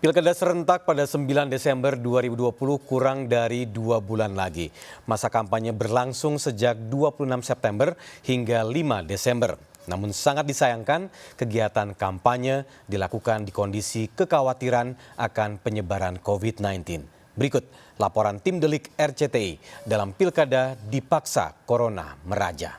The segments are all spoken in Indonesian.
Pilkada serentak pada 9 Desember 2020 kurang dari 2 bulan lagi. Masa kampanye berlangsung sejak 26 September hingga 5 Desember. Namun sangat disayangkan kegiatan kampanye dilakukan di kondisi kekhawatiran akan penyebaran COVID-19. Berikut laporan tim Delik RCTI dalam Pilkada dipaksa Corona meraja.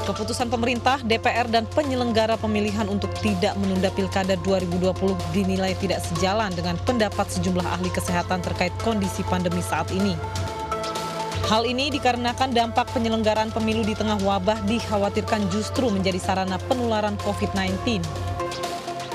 Keputusan pemerintah, DPR, dan penyelenggara pemilihan untuk tidak menunda Pilkada 2020 dinilai tidak sejalan dengan pendapat sejumlah ahli kesehatan terkait kondisi pandemi saat ini. Hal ini dikarenakan dampak penyelenggaraan pemilu di tengah wabah dikhawatirkan justru menjadi sarana penularan COVID-19.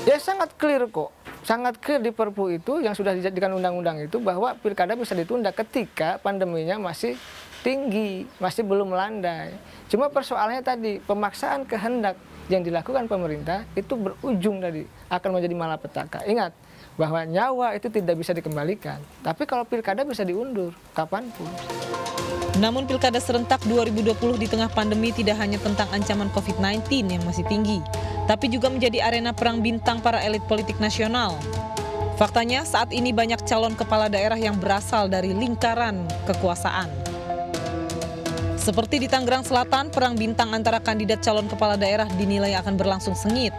Ya sangat clear kok, sangat clear di Perpu itu yang sudah dijadikan undang-undang itu bahwa Pilkada bisa ditunda ketika pandeminya masih tinggi, masih belum melandai. Cuma persoalannya tadi, pemaksaan kehendak yang dilakukan pemerintah itu berujung tadi akan menjadi malapetaka. Ingat bahwa nyawa itu tidak bisa dikembalikan, tapi kalau Pilkada bisa diundur kapanpun. Namun Pilkada serentak 2020 di tengah pandemi tidak hanya tentang ancaman COVID-19 yang masih tinggi, tapi juga menjadi arena perang bintang para elit politik nasional. Faktanya saat ini banyak calon kepala daerah yang berasal dari lingkaran kekuasaan. Seperti di Tangerang Selatan, perang bintang antara kandidat calon kepala daerah dinilai akan berlangsung sengit.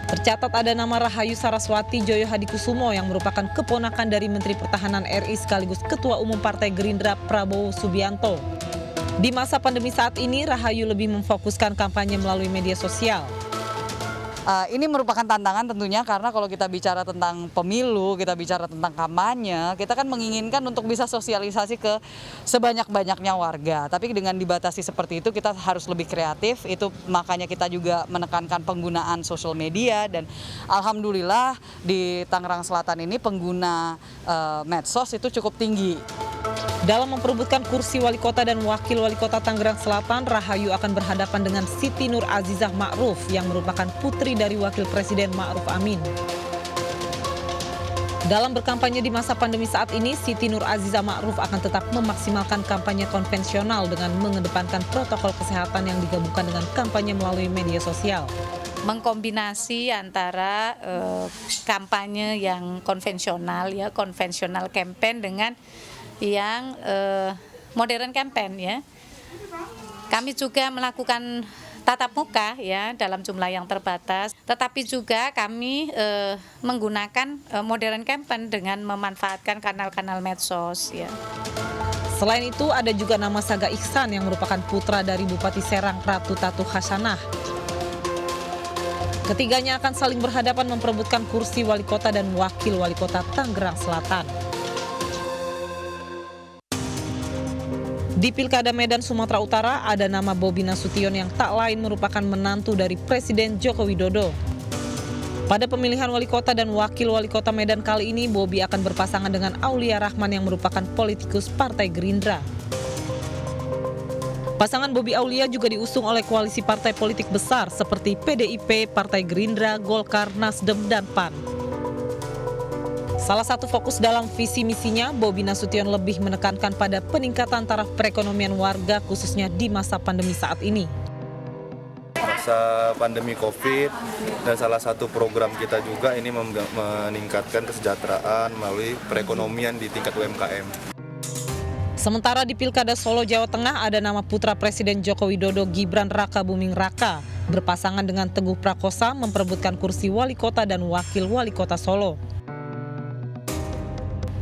Tercatat ada nama Rahayu Saraswati Joyo Hadikusumo yang merupakan keponakan dari Menteri Pertahanan RI sekaligus Ketua Umum Partai Gerindra Prabowo Subianto. Di masa pandemi saat ini, Rahayu lebih memfokuskan kampanye melalui media sosial. Ini merupakan tantangan tentunya karena kalau kita bicara tentang pemilu, kita bicara tentang kampanye, kita kan menginginkan untuk bisa sosialisasi ke sebanyak-banyaknya warga. Tapi dengan dibatasi seperti itu kita harus lebih kreatif, itu makanya kita juga menekankan penggunaan sosial media dan alhamdulillah di Tangerang Selatan ini pengguna medsos itu cukup tinggi. Dalam memperebutkan kursi wali kota dan wakil wali kota Tangerang Selatan, Rahayu akan berhadapan dengan Siti Nur Azizah Ma'ruf yang merupakan putri dari Wakil Presiden Ma'ruf Amin. Dalam berkampanye di masa pandemi saat ini, Siti Nur Azizah Ma'ruf akan tetap memaksimalkan kampanye konvensional dengan mengedepankan protokol kesehatan yang digabungkan dengan kampanye melalui media sosial. Mengkombinasi antara kampanye yang konvensional, ya konvensional campaign dengan yang modern campaign, ya. Kami juga melakukan tatap muka ya dalam jumlah yang terbatas, tetapi juga kami menggunakan modern campaign dengan memanfaatkan kanal-kanal medsos, ya. Selain itu ada juga nama Saga Ihsan yang merupakan putra dari Bupati Serang Ratu Tatu Hasanah. Ketiganya akan saling berhadapan memperebutkan kursi wali kota dan wakil wali kota Tangerang Selatan. Di Pilkada Medan Sumatera Utara ada nama Bobi Nasution yang tak lain merupakan menantu dari Presiden Joko Widodo. Pada pemilihan wali kota dan wakil wali kota Medan kali ini, Bobi akan berpasangan dengan Aulia Rahman yang merupakan politikus Partai Gerindra. Pasangan Bobi Aulia juga diusung oleh koalisi partai politik besar seperti PDIP, Partai Gerindra, Golkar, Nasdem, dan PAN. Salah satu fokus dalam visi misinya, Bobi Nasution lebih menekankan pada peningkatan taraf perekonomian warga khususnya di masa pandemi saat ini. Masa pandemi COVID dan salah satu program kita juga ini meningkatkan kesejahteraan melalui perekonomian di tingkat UMKM. Sementara di Pilkada Solo, Jawa Tengah ada nama putra Presiden Joko Widodo Gibran Rakabuming Raka berpasangan dengan Teguh Prakosa memperebutkan kursi wali kota dan wakil wali kota Solo.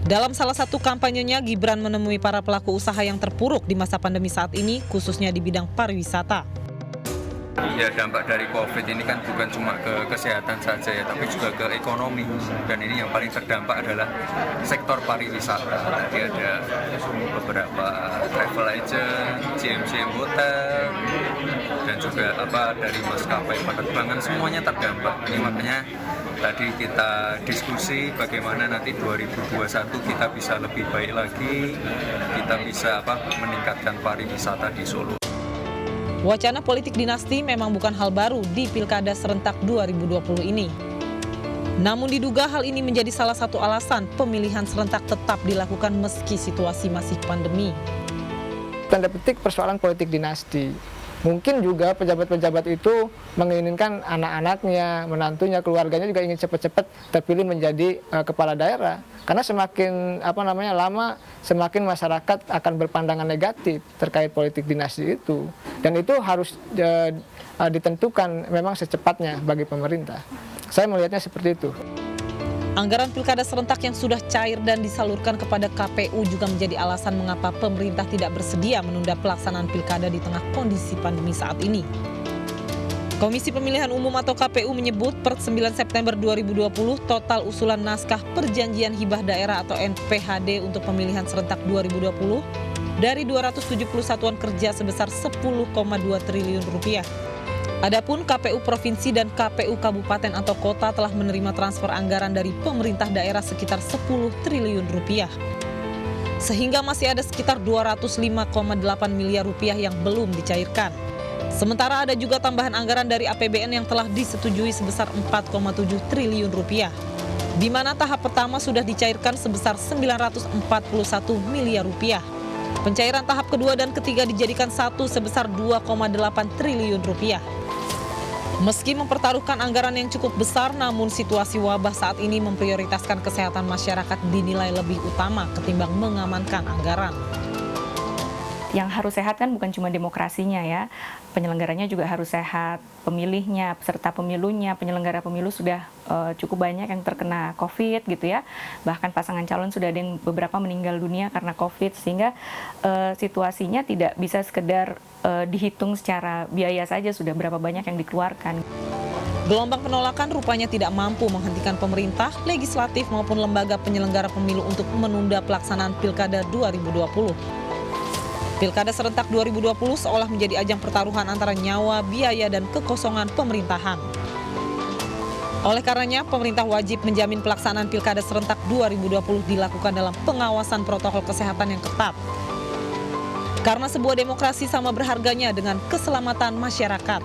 Dalam salah satu kampanyenya, Gibran menemui para pelaku usaha yang terpuruk di masa pandemi saat ini, khususnya di bidang pariwisata. Ya dampak dari COVID ini kan bukan cuma ke kesehatan saja ya, tapi juga ke ekonomi. Dan ini yang paling terdampak adalah sektor pariwisata. Jadi ada beberapa travel agent, CM hotel, dan juga dari maskapai penerbangan semuanya terdampak. Ini makanya tadi kita diskusi bagaimana nanti 2021 kita bisa lebih baik lagi, kita bisa meningkatkan pariwisata di Solo. Wacana politik dinasti memang bukan hal baru di Pilkada serentak 2020 ini. Namun diduga hal ini menjadi salah satu alasan pemilihan serentak tetap dilakukan meski situasi masih pandemi. tanda petik persoalan politik dinasti. Mungkin juga pejabat-pejabat itu menginginkan anak-anaknya, menantunya, keluarganya juga ingin cepat-cepat terpilih menjadi kepala daerah. Karena semakin lama, semakin masyarakat akan berpandangan negatif terkait politik dinasti itu. Dan itu harus ditentukan memang secepatnya bagi pemerintah. Saya melihatnya seperti itu. Anggaran pilkada serentak yang sudah cair dan disalurkan kepada KPU juga menjadi alasan mengapa pemerintah tidak bersedia menunda pelaksanaan pilkada di tengah kondisi pandemi saat ini. Komisi Pemilihan Umum atau KPU menyebut per 9 September 2020 total usulan naskah perjanjian hibah daerah atau NPHD untuk pemilihan serentak 2020 dari 270 satuan kerja sebesar 10,2 triliun rupiah. Adapun KPU Provinsi dan KPU Kabupaten atau Kota telah menerima transfer anggaran dari pemerintah daerah sekitar 10 triliun rupiah. Sehingga masih ada sekitar 205,8 miliar rupiah yang belum dicairkan. Sementara ada juga tambahan anggaran dari APBN yang telah disetujui sebesar 4,7 triliun rupiah. Di mana tahap pertama sudah dicairkan sebesar 941 miliar rupiah. Pencairan tahap kedua dan ketiga dijadikan satu sebesar 2,8 triliun rupiah. Meski mempertaruhkan anggaran yang cukup besar, namun situasi wabah saat ini memprioritaskan kesehatan masyarakat dinilai lebih utama ketimbang mengamankan anggaran. Yang harus sehat kan bukan cuma demokrasinya ya, penyelenggaranya juga harus sehat, pemilihnya, peserta pemilunya, penyelenggara pemilu sudah cukup banyak yang terkena COVID gitu ya, bahkan pasangan calon sudah ada yang beberapa meninggal dunia karena COVID, sehingga situasinya tidak bisa sekedar dihitung secara biaya saja sudah berapa banyak yang dikeluarkan. Gelombang penolakan rupanya tidak mampu menghentikan pemerintah, legislatif maupun lembaga penyelenggara pemilu untuk menunda pelaksanaan Pilkada 2020. Pilkada serentak 2020 seolah menjadi ajang pertaruhan antara nyawa, biaya, dan kekosongan pemerintahan. Oleh karenanya, pemerintah wajib menjamin pelaksanaan Pilkada serentak 2020 dilakukan dalam pengawasan protokol kesehatan yang ketat. Karena sebuah demokrasi sama berharganya dengan keselamatan masyarakat.